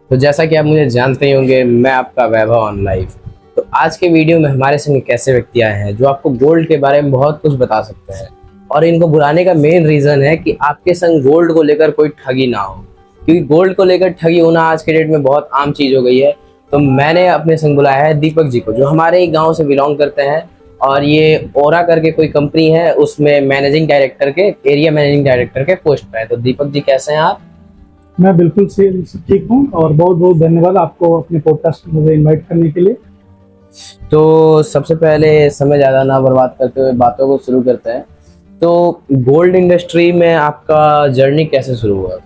तो जैसा कि आप मुझे जानते ही होंगे, मैं आपका वैभव ऑन लाइफ। तो आज के वीडियो में हमारे संग एक ऐसे व्यक्ति आए हैं जो आपको गोल्ड के बारे में बहुत कुछ बता सकते हैं। और इनको बुलाने का मेन रीजन है कि आपके संग गोल्ड को लेकर कोई ठगी ना हो, क्योंकि गोल्ड को लेकर ठगी होना आज के डेट में बहुत आम चीज हो गई है। तो मैंने अपने संग बुलाया है दीपक जी को, जो हमारे ही गाँव से बिलोंग करते हैं। और ये ओरा करके कोई कंपनी है, उसमें मैनेजिंग डायरेक्टर के, एरिया मैनेजिंग डायरेक्टर के पोस्ट पे है। तो दीपक जी, कैसे हैं आप? मैं बिल्कुल सही ठीक हूँ और बहुत बहुत धन्यवाद आपको अपने पॉडकास्ट में मुझे इनवाइट करने के लिए। तो सबसे पहले समय ज़्यादा ना बर्बाद करते हुए बातों को शुरू करते हैं। तो गोल्ड इंडस्ट्री में आपका जर्नी कैसे शुरू हुआ?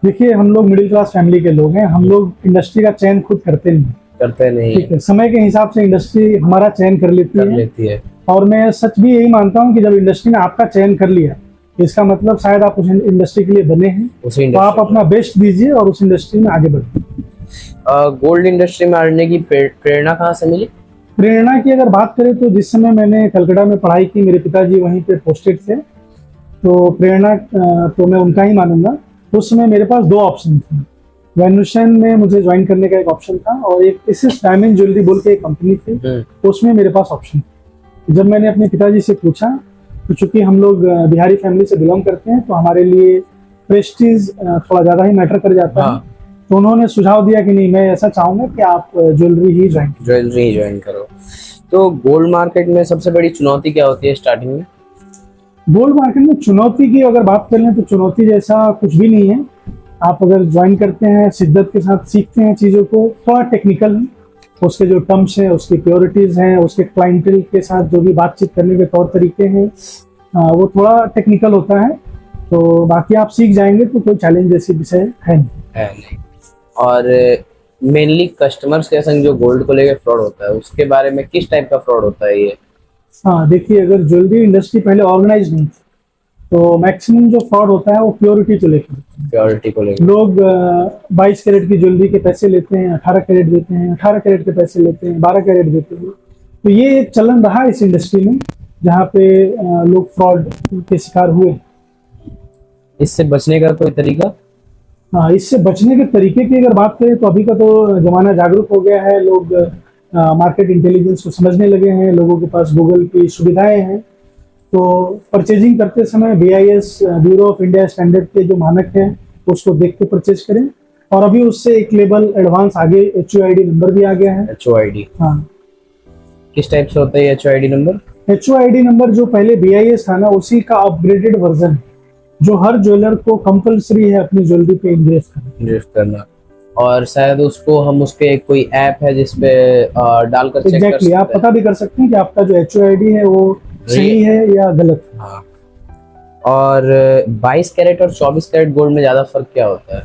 देखिए, हम लोग मिडिल क्लास फैमिली के लोग हैं। हम लोग इंडस्ट्री का चयन खुद करते नहीं। करते नहीं? ठीक है, समय के हिसाब से इंडस्ट्री हमारा चयन कर लेती है। है। और मैं सच भी यही मानता हूँ कि जब इंडस्ट्री ने आपका चयन कर लिया, इसका मतलब शायद आप उस इंडस्ट्री के लिए बने हैं। तो आप अपना बेस्ट दीजिए और उस इंडस्ट्री में आगे बढ़िए। गोल्ड इंडस्ट्री में आने की प्रेरणा कहाँ से मिली? प्रेरणा की अगर बात करें तो जिस समय मैंने कलकत्ता में पढ़ाई की, मेरे पिताजी वहीं पे पोस्टेड थे, तो प्रेरणा तो मैं उनका ही मानूंगा। उस समय मेरे पास दो ऑप्शन थे। वैन्यूशन में मुझे ज्वाइन करने का एक ऑप्शन था और एक एसएस डायमंड ज्वेलरी बोल के एक कंपनी थी, तो उसमें मेरे पास ऑप्शन था। जब मैंने अपने पिताजी से पूछा, तो चूंकि हम लोग बिहारी फैमिली से बिलोंग करते हैं, तो हमारे लिए प्रेस्टीज थोड़ा ज़्यादा ही मैटर कर जाता है। तो उन्होंने सुझाव दिया कि नहीं, मैं ऐसा चाहूंगा कि आप ज्वेलरी ही ज्वाइन करो। तो गोल्ड मार्केट में सबसे बड़ी चुनौती क्या होती है स्टार्टिंग में? गोल्ड मार्केट में चुनौती की अगर बात कर लें तो चुनौती जैसा कुछ भी नहीं है। आप अगर ज्वाइन करते हैं, शिद्दत के साथ सीखते हैं चीज़ों को, थोड़ा टेक्निकल है, उसके जो टर्म्स हैं, उसकी प्योरिटीज़ हैं, उसके क्लाइंटल के साथ जो भी बातचीत करने के तौर तरीके हैं, वो थोड़ा टेक्निकल होता है। तो बाकी आप सीख जाएंगे तो कोई चैलेंज जैसी विषय है नहीं। और मेनली कस्टमर्स के संग जो गोल्ड को लेकर फ्रॉड होता है, उसके बारे में किस टाइप का फ्रॉड होता है ये? हाँ, देखिए, अगर ज्वेलरी इंडस्ट्री पहले ऑर्गेनाइज नहीं थी तो मैक्सिमम जो फ्रॉड होता है वो प्योरिटी को लेकर। लोग 22 कैरेट की ज्वेलरी के पैसे लेते हैं, 18 कैरेट देते हैं, 18 कैरेट के पैसे लेते हैं, 12 कैरेट देते हैं। तो ये एक चलन रहा इस इंडस्ट्री में, जहाँ पे लोग फ्रॉड के शिकार हुए। इससे बचने का कोई तरीका? हाँ, इससे बचने के तरीके की अगर बात करें तो अभी का तो जमाना जागरूक हो गया है। लोग मार्केट इंटेलिजेंस को समझने लगे हैं, लोगों के पास गूगल की सुविधाएं हैं। तो परचेजिंग करते समय BIS, bureau of India standard के जो मानक हैं, उसको देख के परचेज करें। और अभी उससे एक लेवल एडवांस आगे HOID नंबर भी आ गया है। HOID? हाँ। किस टाइप से होता है HOID नंबर? HOID नंबर जो पहले BIS था ना, उसी का अपग्रेडेड वर्जन, जो हर ज्वेलर को कंपलसरी है अपनी ज्वेलरी पे इंग्रेव करना। और शायद उसको हम उसके कोई ऐप है जिसपे डालकर चेक कर सकते हैं। आप पता भी कर सकते हैं कि आपका जो HOID है वो सही है या गलत है। हाँ। और 22 कैरेट और 24 कैरेट गोल्ड में ज्यादा फर्क क्या होता है?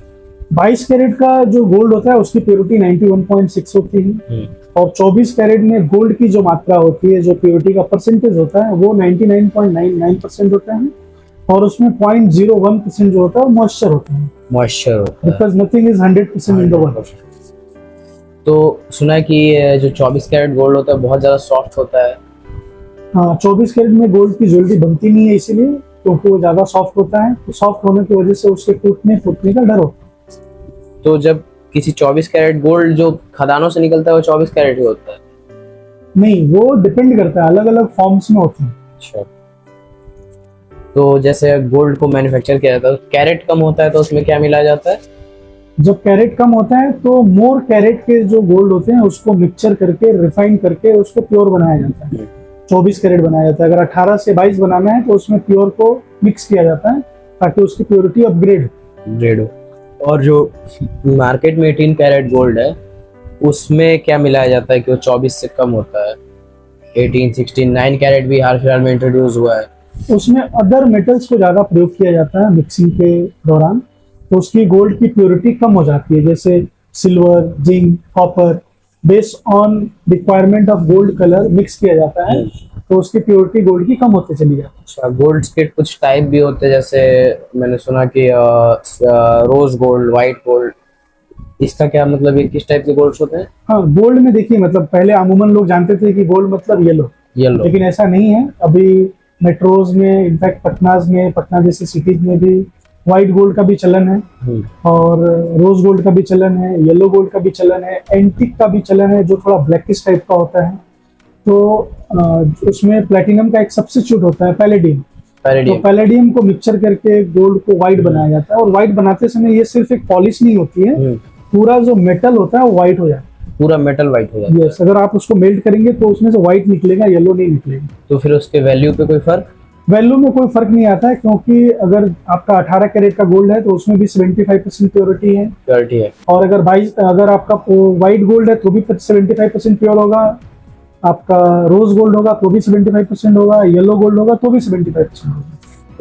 22 कैरेट का जो गोल्ड होता है उसकी प्योरिटी 91.6 होती है, और 24 कैरेट में गोल्ड की जो मात्रा होती है, जो प्योरिटी का परसेंटेज होता है, वो 99.99% होता है। और उसमें 0.01% जो होता है वो मॉइस्चर होता है। Because nothing is 100% in the world. तो सुना है कि जो 24 कैरेट गोल्ड होता है बहुत ज्यादा सॉफ्ट होता है। हाँ, 24 कैरेट में गोल्ड की ज्वेलरी बनती नहीं है, इसीलिए, क्योंकि वो ज्यादा सॉफ्ट होता है। तो सॉफ्ट होने की वजह से उसके फूटने का डर होता है। तो जब किसी 24 कैरेट गोल्ड जो खदानों से निकलता है वो 24 कैरेट ही होता है? नहीं, वो डिपेंड करता है, अलग अलग फॉर्म्स में होते हैं। अच्छा। तो जैसे गोल्ड को मैन्युफैक्चर किया जाता है, कैरेट कम होता है तो उसमें क्या मिलाया जाता है? जब कैरेट कम होता है तो मोर कैरेट के जो गोल्ड होते हैं उसको मिक्सचर करके, रिफाइन करके उसको प्योर बनाया जाता है। 24 कैरेट बनाया जाता है। अगर 18 से 22 बनाना है तो उसमें प्योर को मिक्स किया जाता है ताकि उसकी प्योरिटी अपग्रेड हो। और जो मार्केट में 18 कैरेट गोल्ड है, उसमें क्या मिलाया जाता है कि वो 24 से कम होता है? 18, 16, 9 कैरेट भी हाल फिलहाल में इंट्रोड्यूस हुआ है। उसमें अदर मेटल्स को ज्यादा प्रयोग किया जाता है मिक्सिंग के दौरान, तो उसकी गोल्ड की प्योरिटी कम हो जाती है। जैसे silver, zinc, copper, based on requirement of gold colour mix किया जाता है, तो उसकी प्योरिटी गोल्ड की कम होती चली जाती है। अच्छा, गोल्ड के कुछ टाइप भी होते हैं, जैसे मैंने सुना कि रोज गोल्ड, व्हाइट गोल्ड, इसका क्या मतलब है? किस टाइप के गोल्ड्स होते हैं? हाँ, गोल्ड में देखिए, मतलब पहले अमूमन लोग जानते थे कि गोल्ड मतलब येलो, लेकिन ऐसा नहीं है। अभी मेट्रोज में, इनफैक्ट पटना जैसे सिटीज में भी व्हाइट गोल्ड का भी चलन है और रोज गोल्ड का भी चलन है, येलो गोल्ड का भी चलन है, एंटिक का भी चलन है जो थोड़ा ब्लैकिश टाइप का होता है। तो उसमें प्लेटिनम का एक सब्स्टिट्यूट होता है पैलेडियम। तो पैलेडियम को मिक्सचर करके गोल्ड को व्हाइट बनाया जाता है और व्हाइट बनाते समय ये सिर्फ एक पॉलिश नहीं होती है, पूरा जो मेटल होता है वो व्हाइट हो जाता है, पूरा मेटल व्हाइट हो जाता है। यस, अगर आप उसको मेल्ट करेंगे तो उसमें से व्हाइट निकलेगा, येलो नहीं निकलेगा। तो फिर उसके वैल्यू पे कोई फर्क? वैल्यू में कोई फर्क नहीं आता है, क्योंकि अगर आपका 18 कैरेट का गोल्ड है तो उसमें भी 75% प्योरिटी है। और अगर आपका व्हाइट गोल्ड है तो भी 75% प्योर होगा, आपका रोज गोल्ड होगा तो भी 75% होगा, येलो गोल्ड होगा तो भी 75% होगा।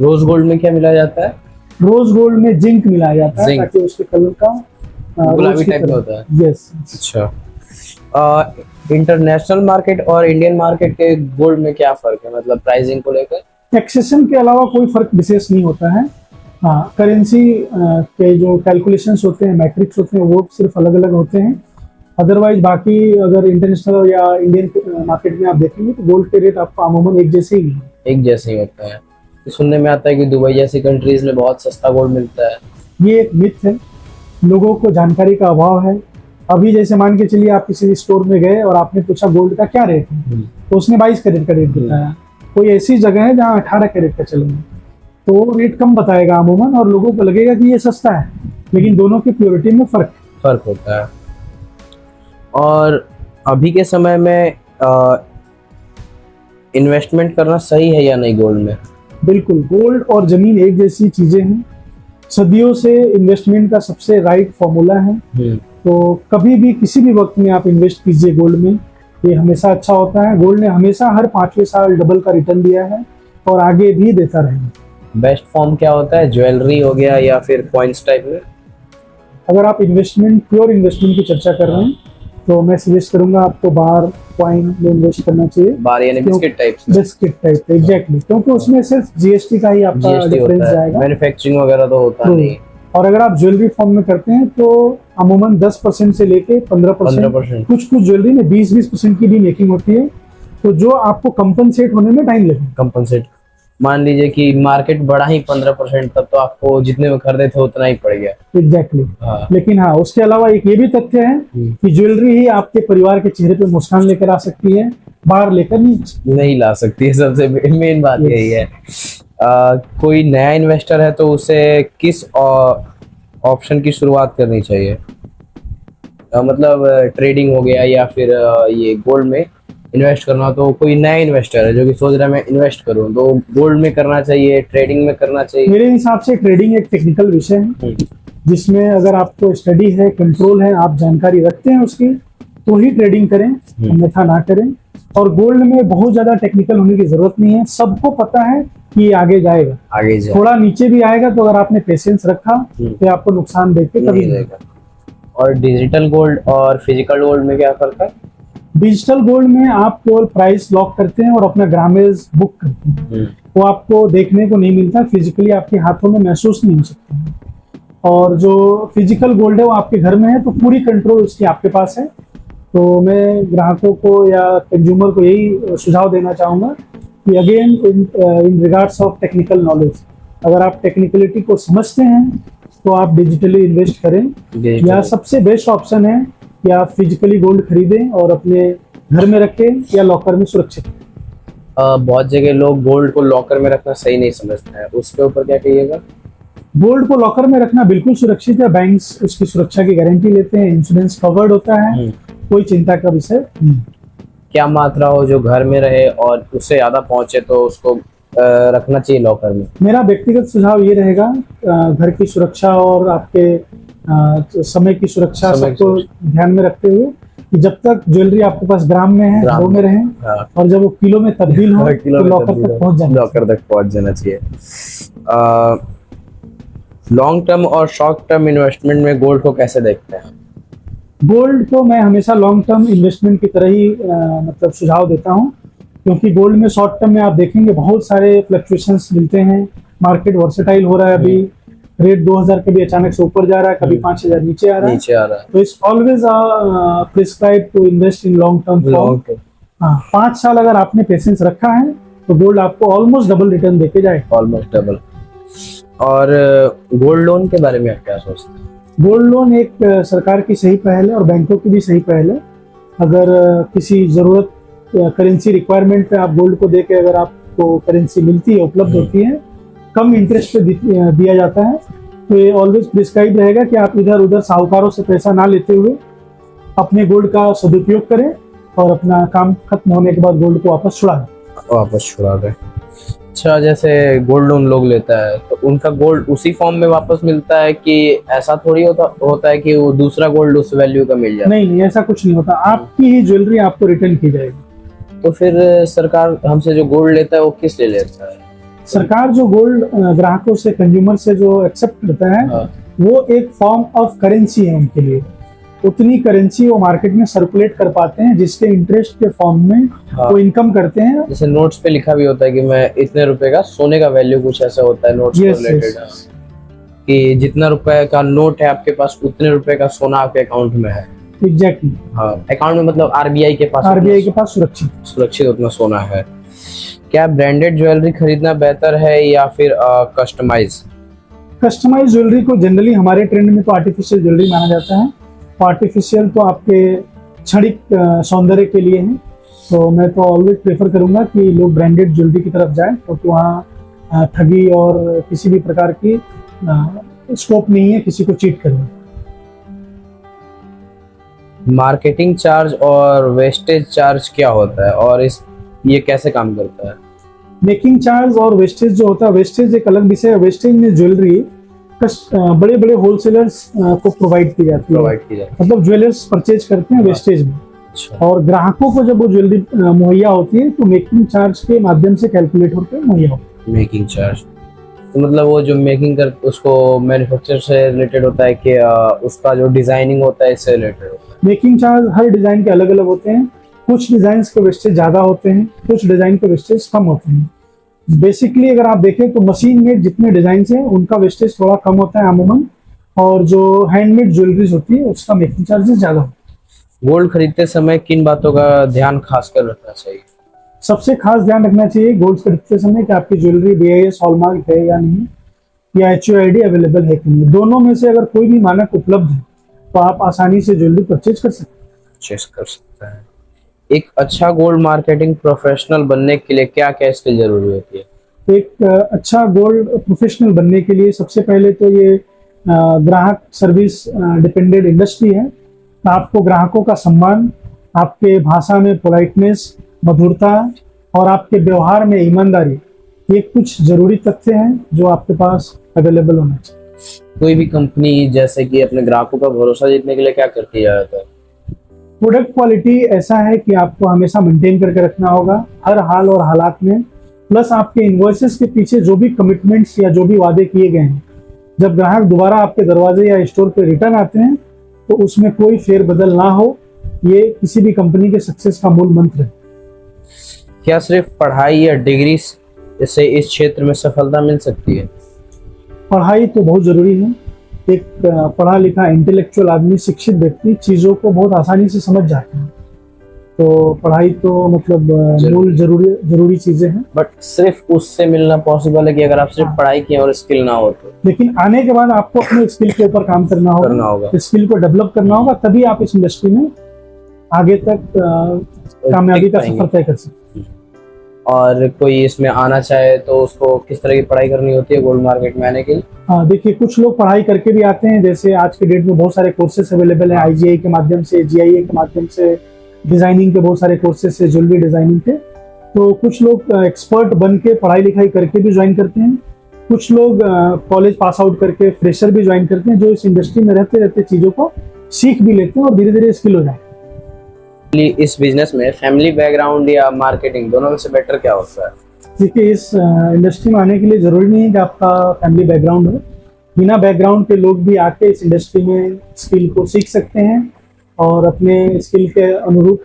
रोज गोल्ड में क्या मिलाया जाता है? रोज गोल्ड में जिंक मिलाया जाता है ताकि उसके कलर का गुलाबी टाइप में होता है। यस। अच्छा, इंटरनेशनल मार्केट और इंडियन मार्केट के गोल्ड में क्या फर्क है, मतलब प्राइसिंग को लेकर? टैक्सेशन के अलावा कोई फर्क विशेष नहीं होता है। हाँ, करेंसी के जो कैलकुलेशंस होते हैं, मैट्रिक्स होते हैं, वो सिर्फ अलग अलग होते हैं। अदरवाइज बाकी अगर इंटरनेशनल या इंडियन मार्केट में आप देखेंगे तो गोल्ड के रेट आपको अमूमन एक जैसे ही है। एक जैसे ही होता है। तो सुनने में आता है कि दुबई जैसी कंट्रीज में बहुत सस्ता गोल्ड मिलता है। ये एक मिथ है, लोगों को जानकारी का अभाव है। अभी जैसे मान के चलिए आप किसी स्टोर में गए और आपने पूछा गोल्ड का क्या रेट है, तो उसने 22 कैरेट का रेट बताया। कोई ऐसी जगह है जहाँ 18 कैरेट का चलेगा तो वो रेट कम बताएगा अमूमन, और लोगों को लगेगा कि ये सस्ता है, लेकिन दोनों की प्योरिटी में फर्क होता है। और अभी के समय में इन्वेस्टमेंट करना सही है या नहीं गोल्ड में? बिल्कुल, गोल्ड और जमीन एक जैसी चीजें हैं। सदियों से इन्वेस्टमेंट का सबसे राइट फॉर्मूला है। तो कभी भी किसी भी वक्त में आप इन्वेस्ट कीजिए गोल्ड में, ये हमेशा अच्छा होता है। गोल्ड ने हमेशा हर 5वें साल डबल का रिटर्न दिया है और आगे भी देता रहेगा। बेस्ट फॉर्म क्या होता है, ज्वेलरी हो गया या फिर कॉइन्स टाइप में? अगर आप प्योर इन्वेस्टमेंट की चर्चा कर रहे हैं तो मैं सजेस्ट करूंगा आपको बार कॉइन में इन्वेस्ट करना चाहिए। बार यानी biscuit type? Biscuit type, exactly, क्योंकि उसमें सिर्फ जीएसटी का ही आपका डिफरेंस जाएगा, मैन्युफैक्चरिंग वगैरह तो होता नहीं। और अगर आप ज्वेलरी फॉर्म में करते हैं तो अमूमन 10% से लेके 15%, कुछ ज्वेलरी में 20% की भी मेकिंग होती है। तो जो आपको कंपनसेट होने में टाइम लगेगा। कंपनसेट, मान लीजिए कि मार्केट बढ़ा ही 15%, तब तो आपको जितने में खरीदे थे उतना ही पड़ गया। एग्जैक्टली। लेकिन हाँ, उसके अलावा एक ये भी तथ्य है कि ज्वेलरी ही आपके परिवार के चेहरे पे मुस्कान लेकर आ सकती है, बाहर लेकर नहीं ला सकती है। सबसे मेन बात यही है। कोई नया इन्वेस्टर है तो उसे किस ऑप्शन की शुरुआत करनी चाहिए? मतलब ट्रेडिंग हो गया या फिर ये गोल्ड में इन्वेस्ट करना। तो कोई नया इन्वेस्टर है जो कि सोच रहा है मैं इन्वेस्ट करूं, तो गोल्ड में करना चाहिए, ट्रेडिंग में करना चाहिए? मेरे हिसाब से ट्रेडिंग एक टेक्निकल विषय है जिसमें अगर आपको स्टडी है, कंट्रोल है, आप जानकारी रखते हैं उसकी, तो ही ट्रेडिंग करें, अन्यथा ना करें। और गोल्ड में बहुत ज्यादा टेक्निकल होने की जरूरत नहीं है, सबको पता है कि आगे जाएगा, थोड़ा नीचे भी आएगा। तो अगर आपने पेशेंस रखा तो आपको नुकसान देख के कभी नहीं। और डिजिटल गोल्ड और फिजिकल गोल्ड में क्या फर्क है? डिजिटल गोल्ड में आप केवल प्राइस लॉक करते हैं और अपना ग्रामेज बुक करते हैं, वो आपको देखने को नहीं मिलता, फिजिकली आपके हाथों में महसूस नहीं हो सकता। और जो फिजिकल गोल्ड है वो आपके घर में है, तो पूरी कंट्रोल उसकी आपके पास है। तो मैं ग्राहकों को या कंज्यूमर को यही सुझाव देना चाहूँगा कि again in regards of technical knowledge, अगर आप टेक्निकलिटी को समझते हैं तो आप डिजिटली इन्वेस्ट करें। या सबसे बेस्ट ऑप्शन है कि आप फिजिकली गोल्ड खरीदें और अपने घर में रखें या लॉकर में सुरक्षित। बहुत जगह लोग गोल्ड को लॉकर में रखना सही नहीं समझते हैं, उसके ऊपर क्या कहिएगा? गोल्ड को लॉकर में रखना बिल्कुल सुरक्षित है, बैंक्स उसकी सुरक्षा की गारंटी लेते हैं, इंश्योरेंस कवर्ड होता है, कोई चिंता का विषय नहीं। क्या मात्रा हो जो घर में रहे और उससे ज्यादा पहुंचे तो उसको रखना चाहिए लॉकर में? मेरा व्यक्तिगत सुझाव ये रहेगा, घर की सुरक्षा और आपके समय की सुरक्षा सबको ध्यान में रखते हुए, कि जब तक ज्वेलरी आपके पास ग्राम में है, ग्राम में रहे, और जब वो किलो में तब्दील हो तो लॉकर तक पहुंच जाना चाहिए। लॉन्ग टर्म और शॉर्ट टर्म इन्वेस्टमेंट में गोल्ड को कैसे देखते हैं? गोल्ड को मैं हमेशा लॉन्ग टर्म इन्वेस्टमेंट की तरह ही मतलब सुझाव देता हूं, क्योंकि गोल्ड में शॉर्ट टर्म में आप देखेंगे बहुत सारे फ्लक्चुएशंस मिलते हैं, मार्केट वर्सेटाइल हो रहा है, अभी रेट 2000 कभी अचानक से ऊपर जा रहा है, कभी 5000 नीचे आ रहा है। तो it's always prescribe to invest in long term form. 5 साल अगर आपने पेशेंस रखा है तो गोल्ड आपको ऑलमोस्ट डबल रिटर्न देके जाए। Almost double. और गोल्ड लोन के बारे में आप क्या सोचते हैं? गोल्ड लोन एक सरकार की सही पहल है और बैंकों की भी सही पहल है। अगर किसी ज़रूरत करेंसी रिक्वायरमेंट पे आप गोल्ड को देके अगर आपको करेंसी मिलती है, उपलब्ध होती है, कम इंटरेस्ट पे दिया जाता है, तो ये ऑलवेज प्रिस्क्राइब रहेगा कि आप इधर उधर साहूकारों से पैसा ना लेते हुए अपने गोल्ड का सदुपयोग करें और अपना काम खत्म होने के बाद गोल्ड को वापस छुड़ा दें। अच्छा, जैसे गोल्ड लोन लोग लेता है तो उनका गोल्ड उसी फॉर्म में वापस मिलता है कि ऐसा थोड़ी होता है कि वो दूसरा गोल्ड उस वैल्यू का मिल जाता है? नहीं, ऐसा कुछ नहीं होता। आपकी ही ज्वेलरी आपको रिटर्न की जाएगी। तो फिर सरकार हमसे जो गोल्ड लेता है वो किस लिए लेता है? सरकार जो गोल्ड ग्राहकों से, कंज्यूमर से जो एक्सेप्ट करता है, हाँ। वो एक फॉर्म ऑफ करेंसी है उनके लिए। उतनी करेंसी वो मार्केट में सर्कुलेट कर पाते हैं जिसके इंटरेस्ट के फॉर्म में वो इनकम करते हैं। जैसे नोट्स पे लिखा भी होता है कि मैं इतने रुपए का, सोने का वैल्यू कुछ ऐसा होता है नोट्स से रिलेटेड, कि जितना रुपए का नोट है आपके पास उतने रुपए का सोना आपके अकाउंट में है। एग्जैक्टली। हाँ, अकाउंट में मतलब आरबीआई के पास सुरक्षित उतना सोना है। क्या ब्रांडेड ज्वेलरी खरीदना बेहतर है या फिर कस्टमाइज ज्वेलरी को जनरली हमारे ट्रेंड में तो आर्टिफिशियल ज्वेलरी माना जाता है। आर्टिफिशियल तो आपके क्षणिक सौंदर्य के लिए है, तो मैं तो ऑलवेज प्रेफर करूंगा कि लोग ब्रांडेड ज्वेलरी की तरफ जाएं, क्योंकि वहाँ ठगी और किसी भी प्रकार की स्कोप नहीं है किसी को चीट करने। मार्केटिंग चार्ज और वेस्टेज चार्ज क्या होता है और ये कैसे काम करता है? मेकिंग चार्ज और वेस्टेज जो होता है, वेस्टेज एक अलग विषय है। वेस्टेज में ज्वेलरी बड़े बड़े होलसेलर्स को प्रोवाइड की जाती है, मतलब ज्वेलर्स परचेज करते हैं वेस्टेज में। अच्छा। और ग्राहकों को जब वो ज्वेलरी मुहैया होती है तो मेकिंग चार्ज के माध्यम से कैलकुलेट होकर मुहैया होती है। मेकिंग चार्ज तो मतलब वो जो मेकिंग कर उसको मैन्युफैक्चर से रिलेटेड होता है कि उसका जो डिजाइनिंग होता है इससे रिलेटेड होता है? मेकिंग चार्ज हर डिजाइन के अलग अलग होते हैं। कुछ डिजाइन के वेस्टेज ज्यादा होते हैं, कुछ डिजाइन के वेस्टेज कम होते हैं। बेसिकली अगर आप देखें तो मशीन मेड जितने डिजाइन हैं उनका वेस्टेज थोड़ा कम होता है अमूमन, और जो हैंडमेड ज्वेलरीज होती है उसका मेकिंग चार्जेस ज्यादा होता है। गोल्ड खरीदते समय किन बातों का ध्यान खासकर रखना चाहिए? सबसे खास ध्यान रखना चाहिए गोल्ड खरीदते समय कि आपकी ज्वेलरी BIS हॉलमार्क है या नहीं, या HUID अवेलेबल है कि नहीं। दोनों में से अगर कोई भी मानक उपलब्ध है तो आप आसानी से ज्वेलरी परचेज कर सकते हैं। एक अच्छा गोल्ड मार्केटिंग प्रोफेशनल बनने के लिए क्या क्या स्किल जरूरी होती है? एक अच्छा गोल्ड प्रोफेशनल बनने के लिए सबसे पहले तो ये ग्राहक सर्विस डिपेंडेंट इंडस्ट्री है। आपको ग्राहकों का सम्मान, आपके भाषा में पोलाइटनेस, मधुरता और आपके व्यवहार में ईमानदारी, ये कुछ जरूरी तथ्य हैं जो आपके पास अवेलेबल होना चाहिए। कोई भी कंपनी जैसे कि अपने ग्राहकों का भरोसा जीतने के लिए क्या करती है? प्रोडक्ट क्वालिटी ऐसा है कि आपको हमेशा मेंटेन करके रखना होगा हर हाल और हालात में। प्लस आपके इनवॉइसेस के पीछे जो भी कमिटमेंट्स या जो भी वादे किए गए हैं, जब ग्राहक दोबारा आपके दरवाजे या स्टोर पे रिटर्न आते हैं तो उसमें कोई फेरबदल ना हो, ये किसी भी कंपनी के सक्सेस का मूल मंत्र है। क्या सिर्फ पढ़ाई या डिग्री से इस क्षेत्र में सफलता मिल सकती है? पढ़ाई तो बहुत जरूरी है। एक पढ़ा लिखा इंटेलेक्चुअल आदमी, शिक्षित व्यक्ति चीजों को बहुत आसानी से समझ जाते हैं, तो पढ़ाई तो मतलब मूल जरूरी चीजें हैं। बट सिर्फ उससे मिलना पॉसिबल है कि अगर आप सिर्फ पढ़ाई किए और स्किल ना हो तो? लेकिन आने के बाद आपको अपने स्किल के ऊपर काम करना होगा, स्किल को डेवलप करना होगा, तभी आप इस इंडस्ट्री में आगे तक कामयाबी का सफर तय कर सकते हैं। और कोई इसमें आना चाहे तो उसको किस तरह की पढ़ाई करनी होती है गोल्ड मार्केट में आने के लिए? हाँ, देखिए कुछ लोग पढ़ाई करके भी आते हैं। जैसे आज के डेट में बहुत सारे कोर्सेस अवेलेबल हैं, IGI के माध्यम से, GIA के माध्यम से, डिजाइनिंग के बहुत सारे कोर्सेस है, ज्वेलरी डिजाइनिंग के। तो कुछ लोग एक्सपर्ट बन के पढ़ाई लिखाई करके भी ज्वाइन करते हैं, कुछ लोग कॉलेज पास आउट करके फ्रेशर भी ज्वाइन करते हैं, जो इस इंडस्ट्री में रहते रहते चीजों को सीख भी लेते हैं और धीरे धीरे स्किल हो जाए। इस बिजनेस में फैमिली बैकग्राउंड या मार्केटिंग दोनों में से बेटर क्या होता है? देखिए, इस इंडस्ट्री में आने के लिए जरूरी नहीं है कि आपका फैमिली बैकग्राउंड हो। बिना बैकग्राउंड के लोग भी आके इस इंडस्ट्री में स्किल को सीख सकते हैं और अपने स्किल के अनुरूप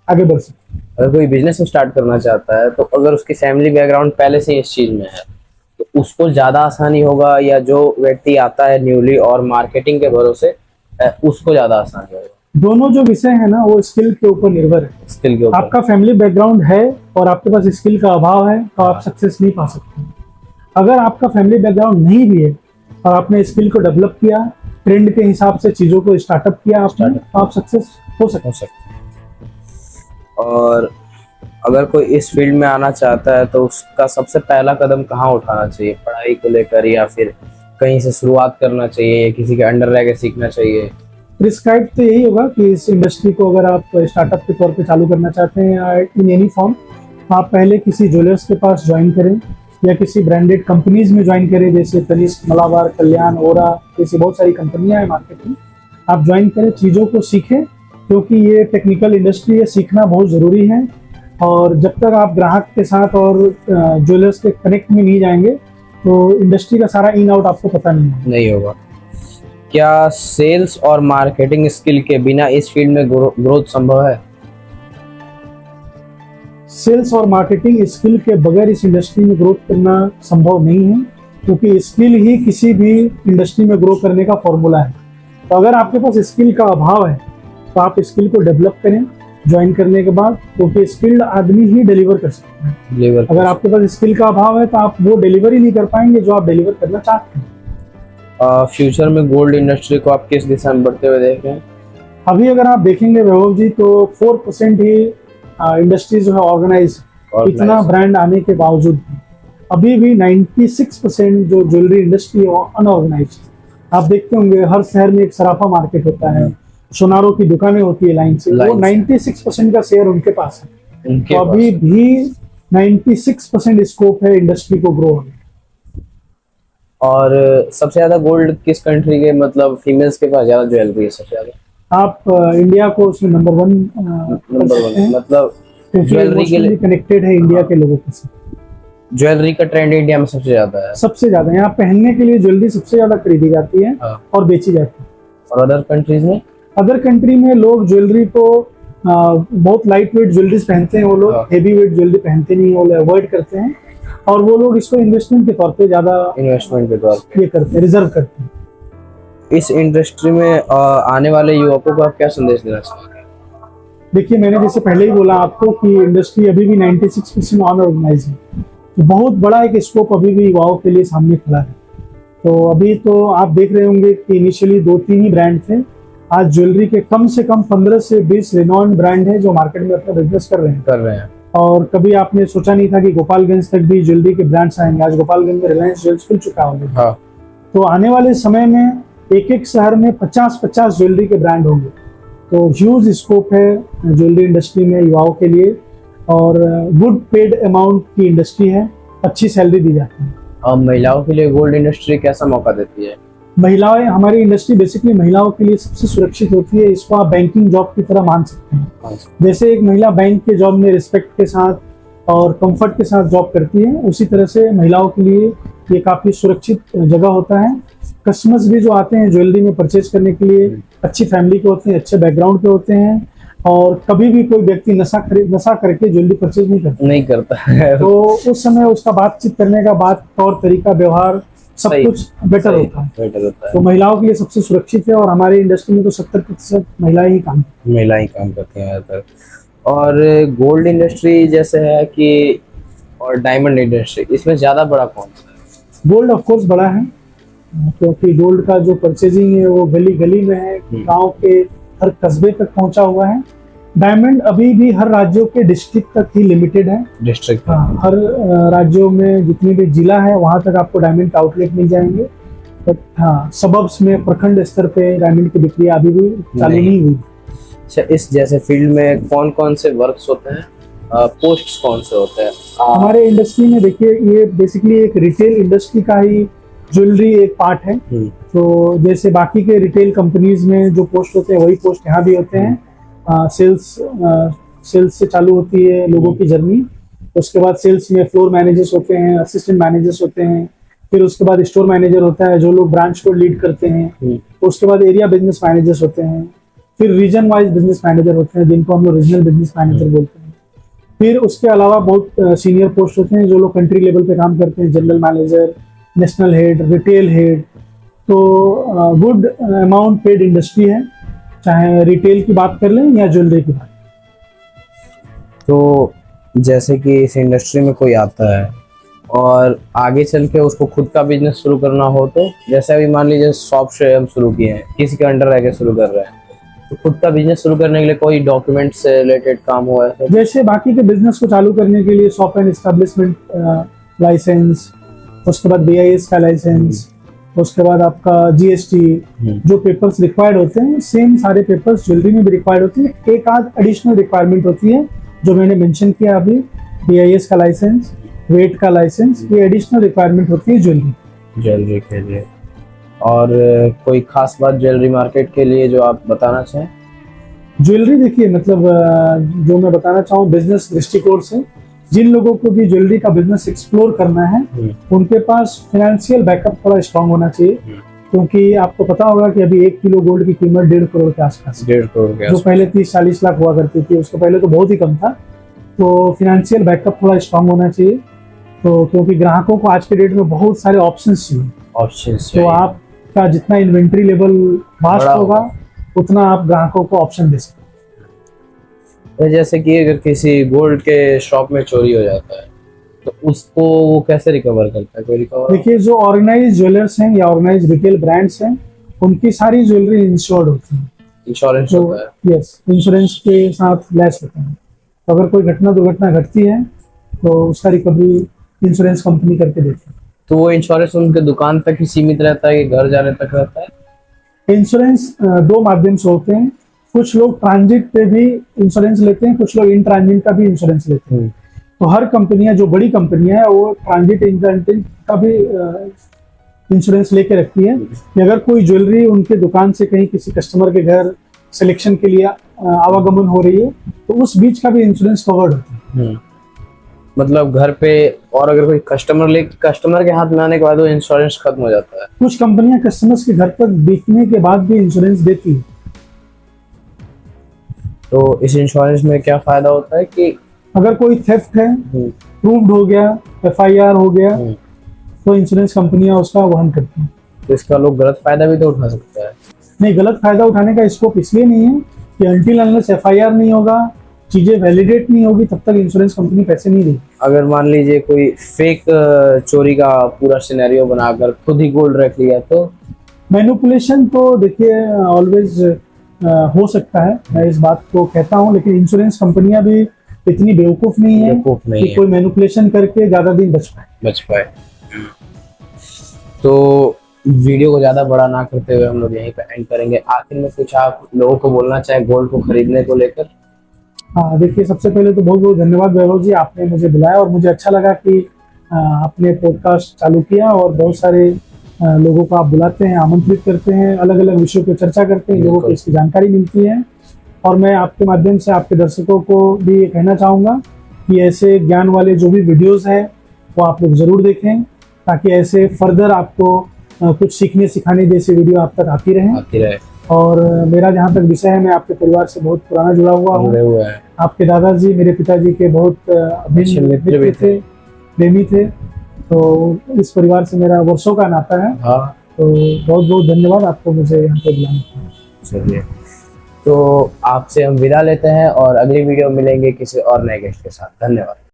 आगे बढ़ सकते हैं। अगर कोई बिजनेस स्टार्ट करना चाहता है तो अगर उसकी फैमिली बैकग्राउंड पहले से इस चीज में है तो उसको ज्यादा आसानी होगा, या जो व्यक्ति आता है न्यूली और मार्केटिंग के भरोसे उसको ज्यादा आसानी होगा? दोनों जो विषय है ना, वो स्किल के ऊपर निर्भर है। स्किल के ऊपर आपका फैमिली बैकग्राउंड है और आपके पास स्किल का अभाव है तो आप सक्सेस नहीं पा सकते। अगर आपका फैमिली बैकग्राउंड नहीं भी है और आपने स्किल को डेवलप किया, ट्रेंड के हिसाब से चीज़ों को स्टार्टअप किया आपने, तो आप सक्सेस हो सकते हैं। और अगर कोई इस फील्ड में आना चाहता है तो उसका सबसे पहला कदम कहाँ उठाना चाहिए, पढ़ाई को लेकर, या फिर कहीं से शुरुआत करना चाहिए, या किसी के अंडर रह के सीखना चाहिए? प्रिस्क्राइब तो यही होगा कि इस इंडस्ट्री को अगर आप स्टार्टअप के तौर पे चालू करना चाहते हैं इन एनी फॉर्म, आप पहले किसी ज्वेलर्स के पास ज्वाइन करें या किसी ब्रांडेड कंपनीज में ज्वाइन करें, जैसे तनिष्क, मलाबार, कल्याण, ओरा, जैसी बहुत सारी कंपनियां हैं मार्केट में। आप ज्वाइन करें, चीज़ों को सीखें, क्योंकि ये टेक्निकल इंडस्ट्री है, सीखना बहुत ज़रूरी है। और जब तक आप ग्राहक के साथ और ज्वेलर्स के कनेक्ट में नहीं जाएंगे तो इंडस्ट्री का सारा इन आउट आपको पता नहीं होगा। क्या सेल्स और मार्केटिंग स्किल के बिना इस फील्ड में ग्रोथ संभव है? सेल्स और मार्केटिंग स्किल के बगैर इस इंडस्ट्री में ग्रोथ करना संभव नहीं है, क्योंकि स्किल ही किसी भी इंडस्ट्री में ग्रो करने का फॉर्मूला है। तो अगर आपके पास स्किल का अभाव है तो आप स्किल को डेवलप करें ज्वाइन करने के बाद, क्योंकि स्किल्ड आदमी ही डिलीवर कर सकते हैं। अगर आपके पास स्किल का अभाव है तो आप वो डिलीवर ही नहीं कर पाएंगे जो आप डिलीवर करना चाहते हैं। फ्यूचर में गोल्ड इंडस्ट्री को आप किस दिशा में बढ़ते हुए देख रहे हैं? अभी अगर आप देखेंगे वैभव जी, तो 4% ही इंडस्ट्री जो है ऑर्गेनाइज, इतना ब्रांड आने के बावजूद अभी भी 96% जो ज्वेलरी इंडस्ट्री है अनऑर्गेनाइज। आप देखते होंगे हर शहर में एक सराफा मार्केट होता है, सोनारों की दुकानें होती है लाइन से, वो 96% का शेयर उनके पास है। तो अभी भी 96% स्कोप है इंडस्ट्री को ग्रो होने। और सबसे ज्यादा गोल्ड किस कंट्री के, मतलब फीमेल्स के पास ज्यादा ज्वेलरी है सबसे ज्यादा? आप इंडिया को उसमें नंबर वन मतलब ज्वेलरी के लिए कनेक्टेड है इंडिया के लोगों के साथ। ज्वेलरी का ट्रेंड इंडिया में सबसे ज्यादा है, सबसे ज्यादा यहाँ पहनने के लिए ज्वेलरी सबसे ज्यादा खरीदी जाती है और बेची जाती है। और अदर कंट्रीज में? अदर कंट्री में लोग ज्वेलरी को बहुत लाइट वेट ज्वेलरीज पहनते हैं, वो लोग हेवी वेट ज्वेलरी पहनते नहीं, वो अवॉइड करते हैं, और वो लोग इसको इन्वेस्टमेंट के तौर पे ज्यादा इन्वेस्टमेंट के तौर पे ये करते हैं, रिजर्व करते हैं। इस इंडस्ट्री में आने वाले युवकों को आप क्या संदेश देना चाहोगे? देखिए, मैंने जैसे पहले ही बोला आपको कि इंडस्ट्री अभी भी 96% अनऑर्गेनाइज है, तो बहुत बड़ा एक स्कोप अभी भी युवाओं के लिए सामने खड़ा है। तो अभी तो आप देख रहे होंगे कि इनिशियली 2-3 ही ब्रांड थे, आज ज्वेलरी के कम से कम 15 से 20 रिनॉन्ड ब्रांड है जो मार्केट में अपना बिजनेस कर रहे हैं। और कभी आपने सोचा नहीं था कि गोपालगंज तक भी ज्वेलरी के ब्रांड्स आएंगे। आज गोपालगंज में रिलायंस ज्वेल्स खुल चुका होगा। तो आने वाले समय में एक एक शहर में 50-50 ज्वेलरी के ब्रांड होंगे। तो ह्यूज स्कोप है ज्वेलरी इंडस्ट्री में युवाओं के लिए, और गुड पेड अमाउंट की इंडस्ट्री है, अच्छी सैलरी दी जाती है। और महिलाओं के लिए गोल्ड इंडस्ट्री कैसा मौका देती है? महिलाएं, हमारी इंडस्ट्री बेसिकली महिलाओं के लिए सबसे सुरक्षित होती है। इसको आप बैंकिंग जॉब की तरह मान सकते हैं। जैसे एक महिला बैंक के जॉब में रिस्पेक्ट के साथ और कंफर्ट के साथ जॉब करती है, उसी तरह से महिलाओं के लिए ये काफी सुरक्षित जगह होता है। कस्टमर्स भी जो आते हैं ज्वेलरी में परचेज करने के लिए अच्छी फैमिली के होते हैं, अच्छे बैकग्राउंड के होते हैं, और कभी भी कोई व्यक्ति नशा करके ज्वेलरी परचेज नहीं करता है। तो उस समय उसका बातचीत करने का बात, तौर तरीका, व्यवहार सब कुछ बेटर होता है। तो महिलाओं के लिए सबसे सुरक्षित है, और हमारे इंडस्ट्री में तो 70% महिलाएं ही काम करती हैं ज़्यादातर। और गोल्ड इंडस्ट्री जैसे है कि, और डायमंड इंडस्ट्री, इसमें ज्यादा बड़ा कौन सा है? गोल्ड ऑफ कोर्स बड़ा है, क्योंकि गोल्ड का जो परचेजिंग है वो गली गली में है, गांव के हर कस्बे तक पहुंचा हुआ है। डायमंड अभी भी हर राज्यों के डिस्ट्रिक्ट तक ही लिमिटेड है। डिस्ट्रिक्ट, हाँ, हर राज्यों में जितनी भी जिला है वहां तक आपको डायमंड का आउटलेट मिल जाएंगे। बट हाँ, सबब्स में प्रखंड स्तर पे डायमंड की बिक्री अभी भी चालू नहीं हुई। अच्छा, इस जैसे फील्ड में कौन कौन से वर्क्स होते हैं, पोस्ट्स कौन से होते हैं? हमारे इंडस्ट्री में देखिए, ये बेसिकली एक रिटेल इंडस्ट्री का ही ज्वेलरी एक पार्ट है। तो जैसे बाकी के रिटेल कंपनीज में जो पोस्ट होते हैं वही पोस्ट यहाँ भी होते हैं। सेल्स से चालू होती है लोगों की जर्नी, उसके बाद सेल्स में फ्लोर मैनेजर्स होते हैं, असिस्टेंट मैनेजर्स होते हैं, फिर उसके बाद स्टोर मैनेजर होता है जो लोग ब्रांच को लीड करते हैं, उसके बाद एरिया बिजनेस मैनेजर्स होते हैं, फिर रीजन वाइज बिजनेस मैनेजर होते हैं जिनको हम लोग रीजनल बिजनेस मैनेजर बोलते हैं। फिर उसके अलावा बहुत सीनियर पोस्ट होते हैं जो लोग कंट्री लेवल पे काम करते हैं, general manager, national head, retail head. तो गुड अमाउंट पेड इंडस्ट्री है, चाहे रिटेल की बात कर लें या ज्वेलरी की बात। तो जैसे कि इस इंडस्ट्री में कोई आता है और आगे चल के उसको खुद का बिजनेस शुरू करना हो तो, जैसे अभी मान लीजिए शॉप से हम शुरू किए हैं, किसी के अंडर रह के शुरू कर रहे हैं, तो खुद का बिजनेस शुरू करने के लिए कोई डॉक्यूमेंट से रिलेटेड काम हुआ है? जैसे बाकी के बिजनेस को चालू करने के लिए शॉप एंड एस्टेब्लिशमेंट लाइसेंस, उसके बाद BIS का लाइसेंस, उसके बाद आपका GST, जो पेपर्स रिक्वायर्ड होते हैं सेम सारे पेपर्स ज्वेलरी में भी रिक्वायर्ड होती है। एक आध एडिशनल रिक्वायरमेंट होती है जो मैंने मेंशन किया अभी, BIS का लाइसेंस, वेट का लाइसेंस, ये एडिशनल रिक्वायरमेंट होती है ज्वेलरी के लिए। और कोई खास बात ज्वेलरी मार्केट के लिए जो आप बताना चाहें? ज्वेलरी देखिए, मतलब जो मैं बताना चाहूँ बिजनेस दृष्टिकोण से, जिन लोगों को भी ज्वेलरी का बिजनेस एक्सप्लोर करना है उनके पास फाइनेंशियल बैकअप थोड़ा स्ट्रांग होना चाहिए, क्योंकि आपको पता होगा कि अभी 1 किलो गोल्ड की कीमत 1.5 करोड़ के आसपास, 1.5 करोड़ के जो पहले 30-40 लाख हुआ करती थी, उसको पहले तो बहुत ही कम था। तो फाइनेंशियल बैकअप थोड़ा स्ट्रांग होना चाहिए, तो क्योंकि ग्राहकों को आज के डेट में बहुत सारे ऑप्शंस चाहिए, तो आपका जितना इन्वेंट्री लेवल वास्ट होगा उतना आप ग्राहकों को ऑप्शन दे सकते हैं। जैसे कि अगर किसी गोल्ड के शॉप में चोरी हो जाता है तो उसको वो कैसे रिकवर करता है? कोई रिकवर? देखिए, जो ऑर्गेनाइज ज्वेलर्स हैं या ऑर्गेनाइज रिटेल ब्रांड्स हैं, उनकी सारी ज्वेलरी इंश्योर्ड होती है, इंश्योरेंस होता है। यस, इंश्योरेंस के साथ लैस होता है। तो अगर कोई घटना दुर्घटना घटती है तो उसका रिकवरी इंश्योरेंस कंपनी करके देती है। तो वो इंश्योरेंस उनके दुकान तक ही सीमित रहता है कि घर जाने तक रहता है? इंश्योरेंस 2 माध्यम से होते हैं। कुछ लोग ट्रांजिट पे भी इंश्योरेंस लेते हैं, कुछ लोग इन ट्रांजिट का भी इंश्योरेंस लेते हैं। तो हर कंपनियां, जो बड़ी कंपनियां हैं, वो ट्रांजिट इन ट्रांजिट का भी इंश्योरेंस लेके रखती है कि अगर कोई ज्वेलरी उनके दुकान से कहीं किसी कस्टमर के घर सिलेक्शन के लिए आवागमन हो रही है तो उस बीच का भी इंश्योरेंस कवर्ड होता है। मतलब घर पे, और अगर कोई कस्टमर के हाथ में आने के बाद वो इंश्योरेंस खत्म हो जाता है? कुछ कंपनियां कस्टमर्स के घर तक बिकने के बाद भी इंश्योरेंस देती है। तो इस इंश्योरेंस में क्या फायदा होता है कि अगर कोई थेफ्ट है, प्रूव्ड हो गया, FIR हो गया, तो इंश्योरेंस कंपनियां उसका वहन करती हैं। तो इसका लोग गलत फायदा भी तो उठा सकता है? नहीं, गलत फायदा उठाने का स्कोप इसलिए नहीं है कि अनटिल अनलेस FIR नहीं होगा, चीजें वैलिडेट नहीं होगी, तब तक इंश्योरेंस कंपनी पैसे नहीं देगी। अगर मान लीजिए कोई फेक चोरी का पूरा सिनेरियो बनाकर खुद ही गोल्ड रख लिया तो? मैनिपुलेशन तो देखिए ऑलवेज हो सकता है, मैं इस बात को कहता हूं, लेकिन इंश्योरेंस कंपनियां भी इतनी बेवकूफ नहीं है कि कोई मैनिपुलेशन करके ज्यादा दिन बच पाए। तो वीडियो को ज्यादा बड़ा ना करते हुए हम लोग यहीं पे एंड करेंगे। आखिर में कुछ आप लोगों को बोलना चाहे गोल्ड को खरीदने को लेकर? हाँ, देखिए, सबसे पहले तो बहुत बहुत धन्यवाद वैभव जी, आपने मुझे बुलाया और मुझे अच्छा लगा कि आपने पॉडकास्ट चालू किया और बहुत सारे लोगों को आप बुलाते हैं, आमंत्रित करते हैं, अलग अलग विषयों पर चर्चा करते हैं, लोगों को इसकी जानकारी मिलती है। और मैं आपके माध्यम से आपके दर्शकों को भी ये कहना चाहूँगा कि ऐसे ज्ञान वाले जो भी वीडियोस हैं वो आप लोग ज़रूर देखें, ताकि ऐसे फर्दर आपको कुछ सीखने सिखाने जैसे वीडियो आप तक आती रहे। और मेरा जहाँ तक विषय है, मैं आपके परिवार से बहुत पुराना जुड़ा हुआ हूँ। आपके दादाजी मेरे पिताजी के बहुत अभिन्न मित्र थे, प्रेमी थे, तो इस परिवार से मेरा वर्षों का नाता है। तो बहुत बहुत धन्यवाद आपको मुझे यहाँ पे बुलाने के लिए। चलिए, तो आपसे हम विदा लेते हैं और अगली वीडियो मिलेंगे किसी और नए गेस्ट के साथ। धन्यवाद।